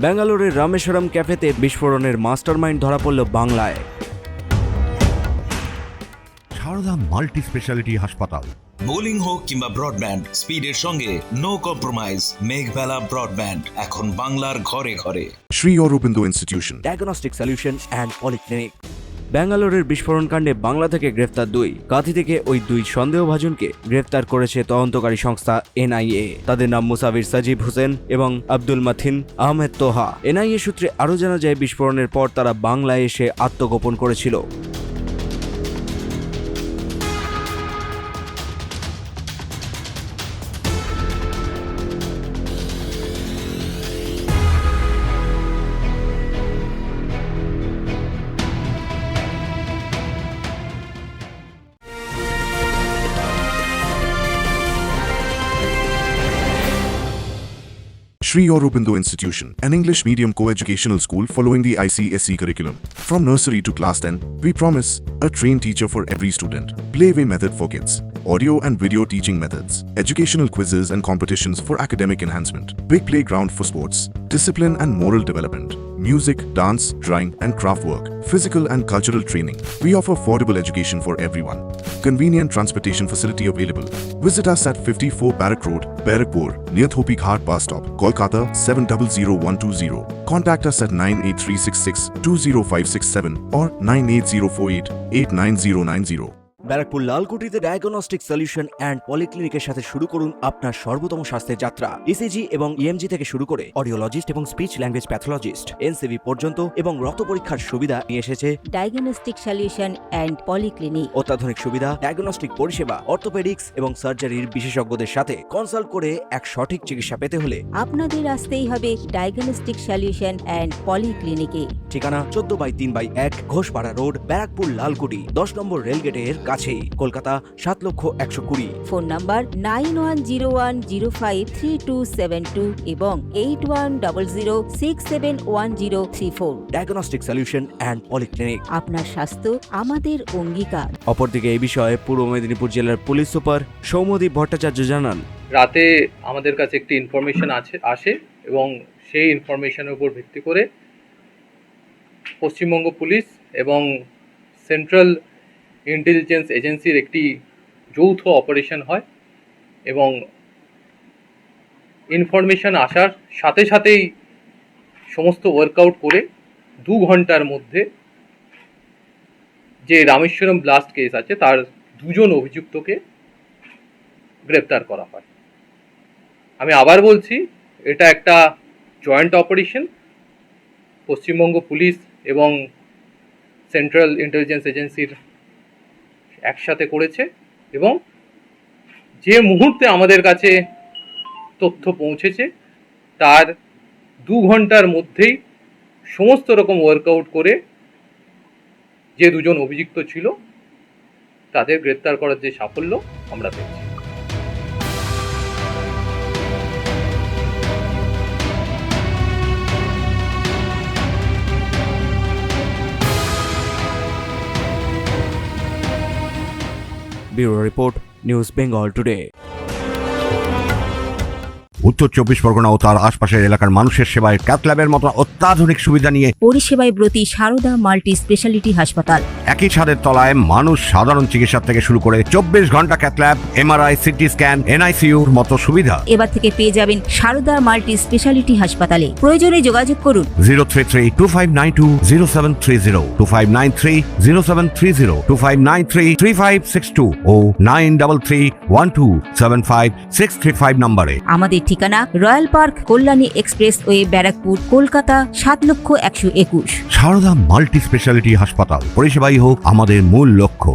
বেঙ্গালুরুর রামেশ্বরম ক্যাফেতে বিস্ফোরণের মাস্টারমাইন্ড ধরা পড়ল বাংলায়। সারদা মাল্টি স্পেশালিটি হাসপাতাল। বোলিং হোক কিংবা ব্রডব্যান্ড, স্পিডের সঙ্গে নো কম্প্রোমাইজ। মেঘবেলা ব্রডব্যান্ড এখন বাংলার ঘরে ঘরে। Sri Aurobindo Institution, diagnostic solution and polyclinic. বেঙ্গালুরুর বিস্ফোরণ কাণ্ডে বাংলা থেকে গ্রেফতার 2। কাঁথি থেকে ওই 2 সন্দেহভাজনকে গ্রেফতার করেছে তদন্তকারী সংস্থা এনআইএ। তাদের নাম মুসাফির সাজিব হোসেন এবং আব্দুল মাথিন আহমেদ তোহা। এনআইএ সূত্রে আরও জানা যায়, বিস্ফোরণের পর তারা বাংলায় এসে আত্মগোপন করেছিল। Sri Aurobindo Institution, an English medium co-educational school following the ICSE curriculum. From nursery to class 10, we promise a trained teacher for every student, playway method for kids, audio and video teaching methods, educational quizzes and competitions for academic enhancement, big playground for sports, discipline and moral development, music, dance, drawing and craft work, physical and cultural training. We offer affordable education for everyone. Convenient transportation facility available. Visit us at 54 Barrack Road, Barrackpur, near Thopi Ghat bus stop, Kolkata 700120. Contact us at 98366 20567 or 98048 89090. Barrackpore লালকুটিতে diagnostic solution and পলিক্লিনিকের সাথে শুরু করুন আপনার সর্বোত্তম স্বাস্থ্যের যাত্রা। ECG এবং ইএমজি থেকে শুরু করে অডিওলজিস্ট এবং স্পিচ ল্যাঙ্গুয়েজ প্যাথোলজিস্ট, এনসিভি পর্যন্ত এবং রক্ত পরীক্ষার সুবিধা নিয়ে এসেছে ডায়াগনস্টিক সলিউশন অ্যান্ড পলিক্লিনিক। অত্যাধুনিক সুবিধা, ডায়াগনস্টিক পরিষেবা, অর্থোপেডিক্স এবং সার্জারির বিশেষজ্ঞদের সাথে কনসাল্ট করে এক সঠিক চিকিৎসা পেতে হলে আপনাদের আসতেই হবে ডায়াগনস্টিক সলিউশন অ্যান্ড পলিক্লিনিকে। ঠিকানা 14/3/1 ঘোষপাড়া রোড, ব্যারাকপুর লালকুটি, 10 নম্বর রেলগেটের কাছেই, কলকাতা 7,20,020। ফোন নাম্বার 9101053272 এবং 8100671034। Diagnostic solution and polyclinic. আপনার স্বাস্থ্য আমাদের অঙ্গীকার। অপরদিকে এই বিষয়ে পূর্ব মেদিনীপুর জেলার পুলিশ সুপার সৌম্যদীপ ভট্টাচার্য জানান, রাতে আমাদের কাছে একটি ইনফরমেশন আসে এবং সেই ইনফরমেশনের উপর ভিত্তি করে পশ্চিমবঙ্গ পুলিশ এবং সেন্ট্রাল ইন্টেলিজেন্স এজেন্সির একটি যৌথ অপারেশন হয় এবং ইনফরমেশন আসার সাথে সাথেই সমস্ত ওয়ার্কআউট করে 2 ঘন্টার মধ্যে যে রামেশ্বরম ব্লাস্ট কেস আছে তার 2 জন অভিযুক্তকে গ্রেপ্তার করা হয়। আমি আবার বলছি, এটা একটা জয়েন্ট অপারেশন। পশ্চিমবঙ্গ পুলিশ এবং সেন্ট্রাল ইন্টেলিজেন্স এজেন্সির একসাথে করেছে এবং যে মুহূর্তে আমাদের কাছে তথ্য পৌঁছেছে তার 2 ঘন্টার মধ্যেই সমস্ত রকম ওয়ার্কআউট করে যে 2 জন অভিযুক্ত ছিল তাদের গ্রেপ্তার করার যে সাফল্য আমরা পেয়েছি। Bureau report, news Bengal today. উত্তর 24 পরগনা ও তার আশপাশের এলাকার মানুষের সেবায় ক্যাথল্যাবের মতো অত্যাধুনিক সুবিধা নিয়ে পরিষেবায় ব্রতী সারদা মাল্টি স্পেশালিটি হাসপাতাল। একই ছাদের তলায় মানুষ সাধারণ চিকিৎসা থেকে শুরু করে 24 ঘন্টা ক্যাথল্যাব, এমআরআই, সিটি স্ক্যান, এনআইসিইউর মতো সুবিধা এবার থেকে পেয়ে যাবেন সারদা মাল্টি স্পেশালিটি হাসপাতালে। প্রয়োজনে যোগাযোগ করুন 033-2592-0730, 2593-0730, 2593-3562 ও 9331275635 নম্বরে। আমাদের ঠিকানা royal park, Kalyani expressway, Barrackpore, Kolkata 7,01,21। Sarada multi speciality হাসপাতাল, পরিষেবাই হোক আমাদের মূল লক্ষ্য।